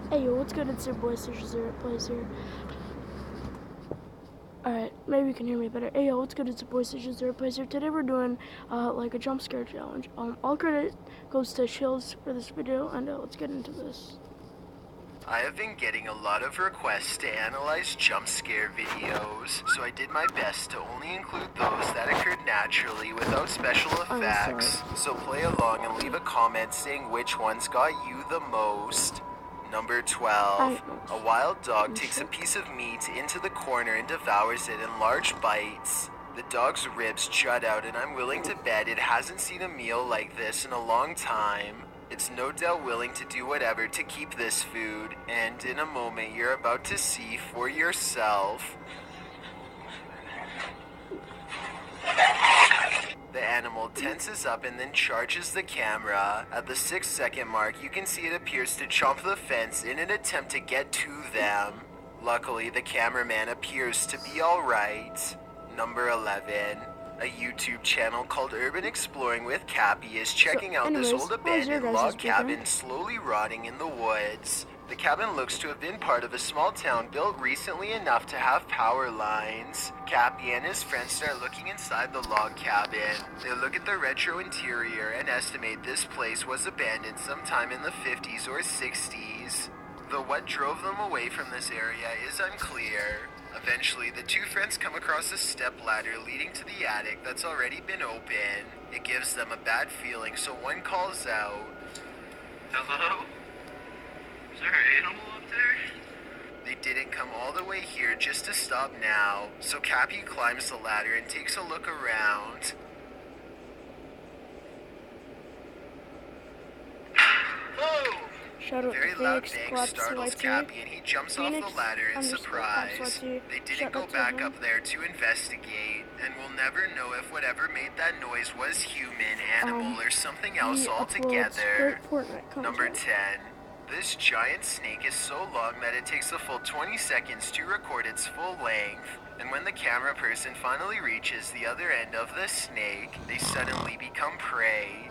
Hey yo, what's good? It's your boy Zero Plays here. Alright, maybe you can hear me better. Hey yo, what's good? It's your boy Zero Plays here. Today we're doing like a jump scare challenge. All credit goes to Shills for this video, and let's get into this. I have been getting a lot of requests to analyze jump scare videos, so I did my best to only include those that occurred naturally without special effects. So play along and leave a comment saying which ones got you the most. Number 12. A wild dog takes a piece of meat into the corner and devours it in large bites. The dog's ribs jut out, and I'm willing to bet it hasn't seen a meal like this in a long time. It's no doubt willing to do whatever to keep this food, and in a moment you're about to see for yourself. The animal tenses up and then charges the camera. At the 6-second mark, you can see it appears to chomp the fence in an attempt to get to them. Luckily, the cameraman appears to be alright. Number 11. A YouTube channel called Urban Exploring with Cappy is checking out this old abandoned log cabin slowly rotting in the woods. The cabin looks to have been part of a small town built recently enough to have power lines. Cappy and his friends start looking inside the log cabin. They look at the retro interior and estimate this place was abandoned sometime in the 50s or 60s. Though what drove them away from this area is unclear. Eventually, the two friends come across a step ladder leading to the attic that's already been open. It gives them a bad feeling, so one calls out, "Hello? Is there an animal up there?" They didn't come all the way here just to stop now, so Cappy climbs the ladder and takes a look around. Whoa! Very loud bang startles Cappy, and he jumps off the ladder in surprise. They didn't go back up there to investigate, and we'll never know if whatever made that noise was human, animal, or something else altogether. Number 10. This giant snake is so long that it takes a full 20 seconds to record its full length. And when the camera person finally reaches the other end of the snake, they suddenly become prey.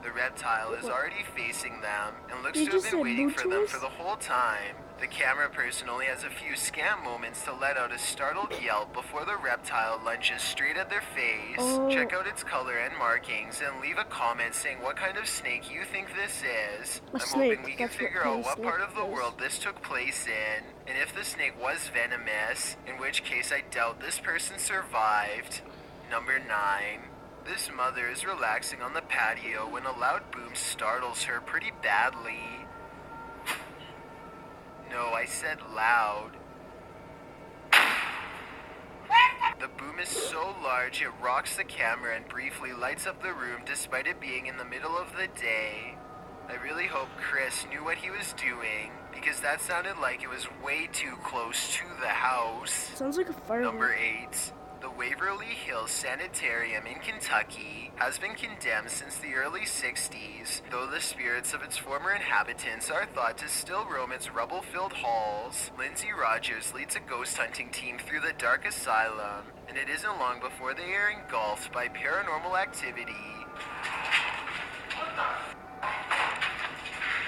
The reptile is already facing them and looks to have been waiting for them for the whole time. The camera person only has a few scant moments to let out a startled yelp before the reptile lunges straight at their face. Check out its color and markings and leave a comment saying what kind of snake you think this is. I'm hoping we can figure out what part of the world this took place in, and if the snake was venomous, in which case I doubt this person survived. Number 9. This mother is relaxing on the patio when a loud boom startles her pretty badly. No, I said loud. The boom is so large it rocks the camera and briefly lights up the room despite it being in the middle of the day. I really hope Chris knew what he was doing, because that sounded like it was way too close to the house. Sounds like a firework. Number 8. The Waverly Hills Sanitarium in Kentucky has been condemned since the early 60s, though the spirits of its former inhabitants are thought to still roam its rubble-filled halls. Lindsay Rogers leads a ghost hunting team through the dark asylum, and it isn't long before they are engulfed by paranormal activity.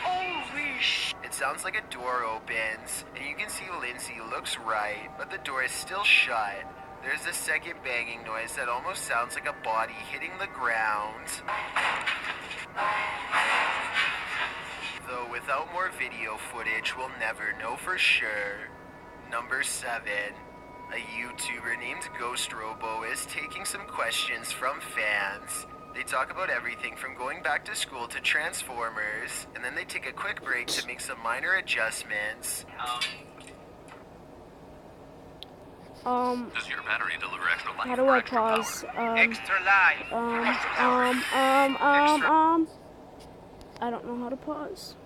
Holy sh! It sounds like a door opens, and you can see Lindsay looks right, but the door is still shut. There's a second banging noise that almost sounds like a body hitting the ground. Though without more video footage, we'll never know for sure. Number 7. A YouTuber named Ghost Robo is taking some questions from fans. They talk about everything from going back to school to Transformers, and then they take a quick break to make some minor adjustments. Does your battery deliver extra life? How do I pause? Extra life. I don't know how to pause.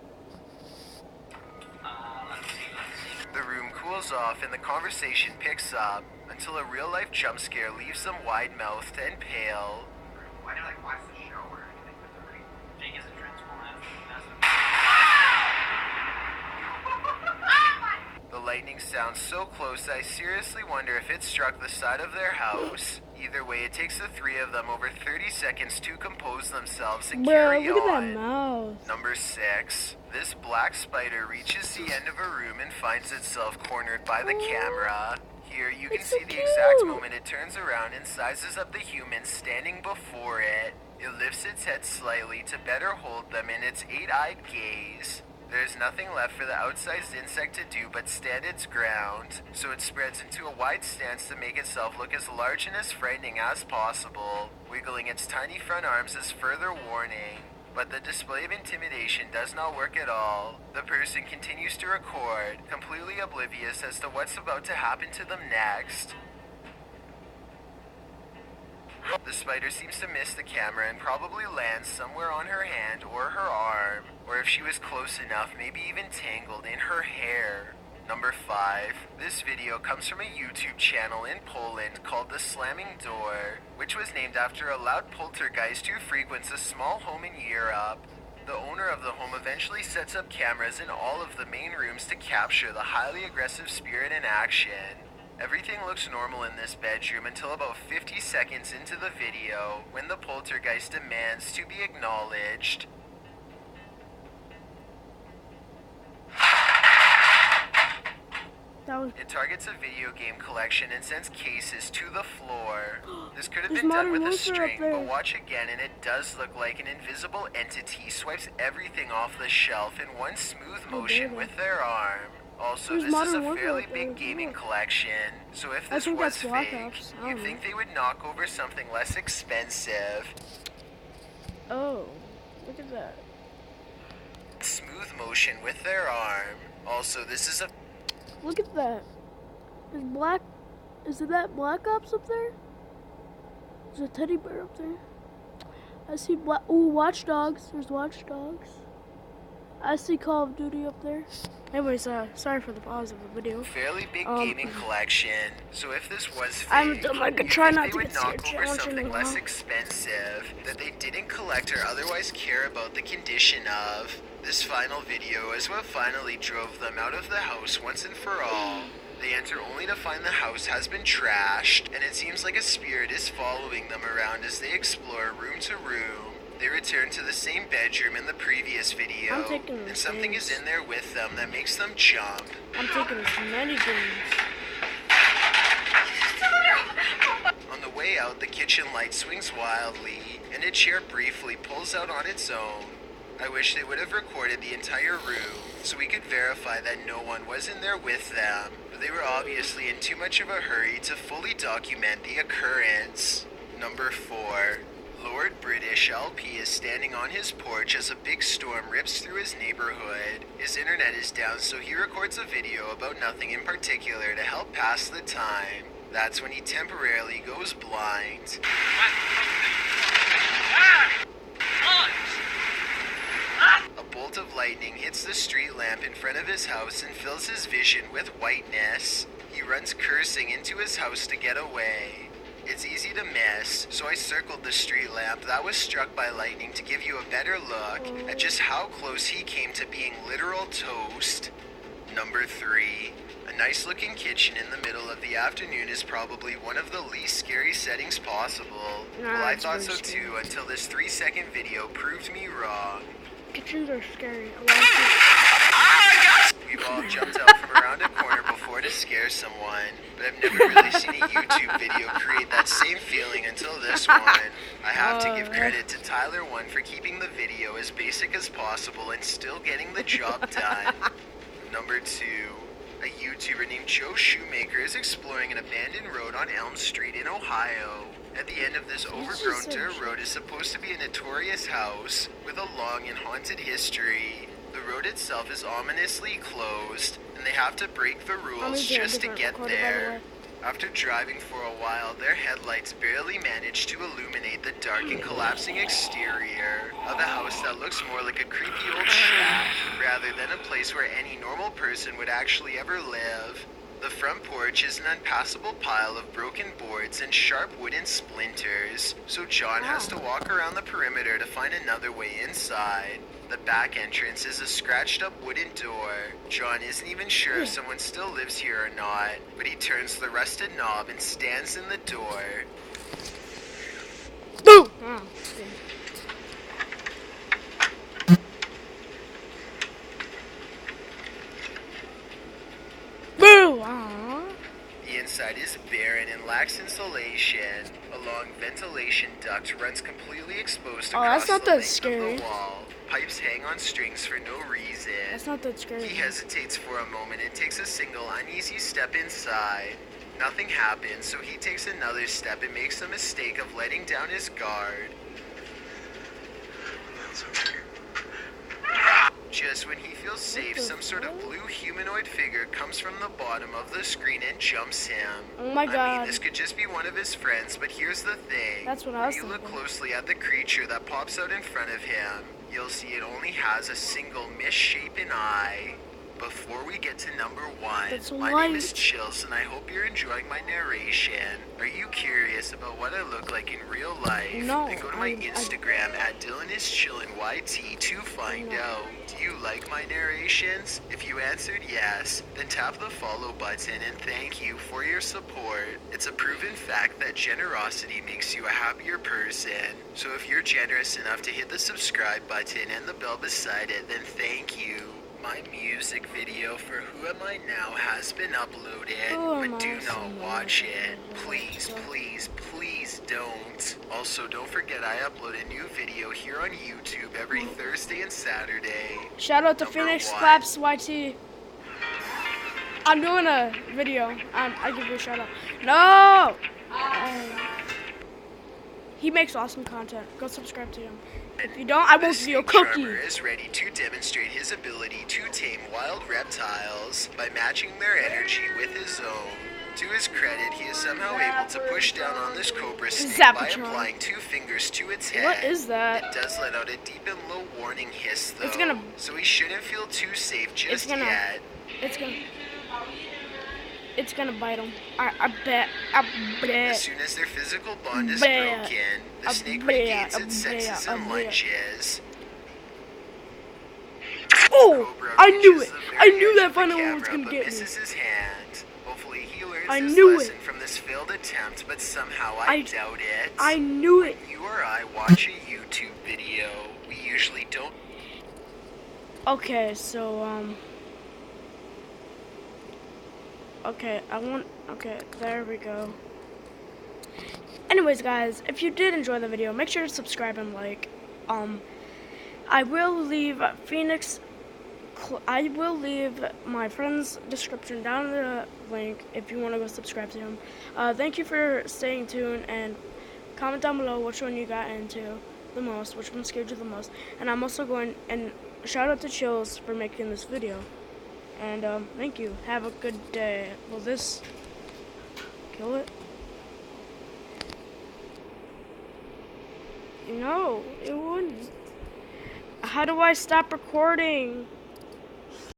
The room cools off and the conversation picks up until a real-life jump scare leaves them wide-mouthed and pale. Why do you watch the show or anything with the Jake is a Transformer? The lightning sounds so close that I seriously wonder if it struck the side of their house. Either way, it takes the three of them over 30 seconds to compose themselves and Bro, carry look at on. that mouth. Number 6. This black spider reaches the end of a room and finds itself cornered by the camera. Here you can It's so see the exact cute. moment it turns around and sizes up the human standing before it. It lifts its head slightly to better hold them in its 8-eyed gaze. There is nothing left for the outsized insect to do but stand its ground, so it spreads into a wide stance to make itself look as large and as frightening as possible, wiggling its tiny front arms as further warning. But the display of intimidation does not work at all. The person continues to record, completely oblivious as to what's about to happen to them next. The spider seems to miss the camera and probably lands somewhere on her hand or her arm, or if she was close enough, maybe even tangled in her hair. Number 5. This video comes from a YouTube channel in Poland called The Slamming Door, which was named after a loud poltergeist who frequents a small home in Europe. The owner of the home eventually sets up cameras in all of the main rooms to capture the highly aggressive spirit in action. Everything looks normal in this bedroom until about 50 seconds into the video, when the poltergeist demands to be acknowledged. That was It targets a video game collection and sends cases to the floor. This could have There's been done Modern with a Warfare up string, there. but watch again and it does look like an invisible entity swipes everything off the shelf in one smooth motion baby. with their arm. Also, There's this is Modern a Warfare fairly up there big as gaming well. collection, so if I this think was that's Black fake, Ops. I you'd don't think know. they would knock over something less expensive. Oh, look at that. Smooth motion with their arm. Also, this is a Look at that. There's black. Is it that Black Ops up there? There's a teddy bear up there. I see black. Ooh, Watch Dogs. There's Watch Dogs. I see Call of Duty up there. Anyways, sorry for the pause of the video. fairly big gaming collection, so if this was fake, I haven't done like a you'd try think not they to would get scared knock over challenge in a something less while. expensive that they didn't collect or otherwise care about the condition of. This final video is what finally drove them out of the house once and for all. They enter only to find the house has been trashed, and it seems like a spirit is following them around as they explore room to room. They return to the same bedroom in the previous video, I'm taking and the something is things. in there with them that makes them jump. I'm taking as many games. On the way out, the kitchen light swings wildly, and a chair briefly pulls out on its own. I wish they would have recorded the entire room, so we could verify that no one was in there with them, but they were obviously in too much of a hurry to fully document the occurrence. Number 4. Lord British LP is standing on his porch as a big storm rips through his neighborhood. His internet is down, so he records a video about nothing in particular to help pass the time. That's when he temporarily goes blind. A bolt of lightning hits the street lamp in front of his house and fills his vision with whiteness. He runs cursing into his house to get away. It's easy to miss, so I circled the street lamp that was struck by lightning to give you a better look at just how close he came to being literal toast. Number 3. A nice looking kitchen in the middle of the afternoon is probably one of the least scary settings possible. Nah, Well, I it's thought very so scary. too until this 3-second video proved me wrong. Kitchens are scary. A lot of people- We've all jumped out from around a corner before to scare someone, but I've never really seen a YouTube video create that same feeling until this one. I have to give credit to Tyler One for keeping the video as basic as possible and still getting the job done. Number 2. A YouTuber named Joe Shoemaker is exploring an abandoned road on Elm Street in Ohio. At the end of this overgrown say dirt road is supposed to be a notorious house with a long and haunted history. The road itself is ominously closed, and they have to break the I'm rules using a just to different get recorder, by the there. way. After driving for a while, their headlights barely manage to illuminate the dark and collapsing exterior of a house that looks more like a creepy old shack rather than a place where any normal person would actually ever live. The front porch is an unpassable pile of broken boards and sharp wooden splinters, so John has to walk around the perimeter to find another way inside. The back entrance is a scratched up wooden door. John isn't even sure if someone still lives here or not, but he turns the rusted knob and stands in the door. Boom! Oh, boo! Aw. The inside is barren and lacks insulation. A long ventilation duct runs completely exposed Oh, across that's not the that length scary. of the wall. Pipes hang on strings for no reason. That's not that scary. He hesitates for a moment and takes a single uneasy step inside. Nothing happens, so he takes another step and makes the mistake of letting down his guard. Just when he feels safe, some sort of blue humanoid figure comes from the bottom of the screen and jumps him. Oh my I mean, god. this could just be one of his friends, but here's the thing. That's what I was When you look thinking. closely at the creature that pops out in front of him, you'll see it only has a single misshapen eye. Before we get to number 1, That's my light. name is Chills, and I hope you're enjoying my narration. Are you curious about what I look like in real life? No, Then go to my I- Instagram at DylanIsChillinYT to find No. out. Do you like my narrations? If you answered yes, then tap the follow button and thank you for your support. It's a proven fact that generosity makes you a happier person. So if you're generous enough to hit the subscribe button and the bell beside it, then thank you. My music video for Who Am I Now has been uploaded, Who am but do I not so watch much? it. Please, please, please don't. Also, don't forget I upload a new video here on YouTube every Thursday and Saturday. Shout out to Number Phoenix 1. Claps YT. I'm doing a video. I give you a shout out. No! He makes awesome content. Go subscribe to him. If you don't, I The won't give you a snake cookie. charmer is ready to demonstrate his ability to tame wild reptiles by matching their energy with his own. To his credit, he is somehow able to push down on this cobra snake by Zapatron. applying 2 fingers to its head. What is that? It does let out a deep and low warning hiss, though. It's gonna- So he shouldn't feel too safe just gonna- yet. It's gonna bite him. I bet. I As bet. soon as their physical bond is Bleh. broken, the A snake bleh, regains a its bleh, senses a and bleh. lunges. Oh! Cobra I knew reaches it. the I very knew edge that of the final one was camera, gonna but get me. misses his hand. Hopefully he learns I his knew lesson it. from this failed attempt, but somehow I I- doubt it. I knew it. When you or I watch a YouTube video, we usually don't. Okay, so okay, okay, there we go. Anyways, guys, if you did enjoy the video, make sure to subscribe and like. I will leave I will leave my friend's description down in the link if you want to go subscribe to him. Thank you for staying tuned, and comment down below which one you got into the most, which one scared you the most. And I'm also going, and shout out to Chills for making this video. And thank you. Have a good day. Will this kill it? No, it wouldn't. How do I stop recording?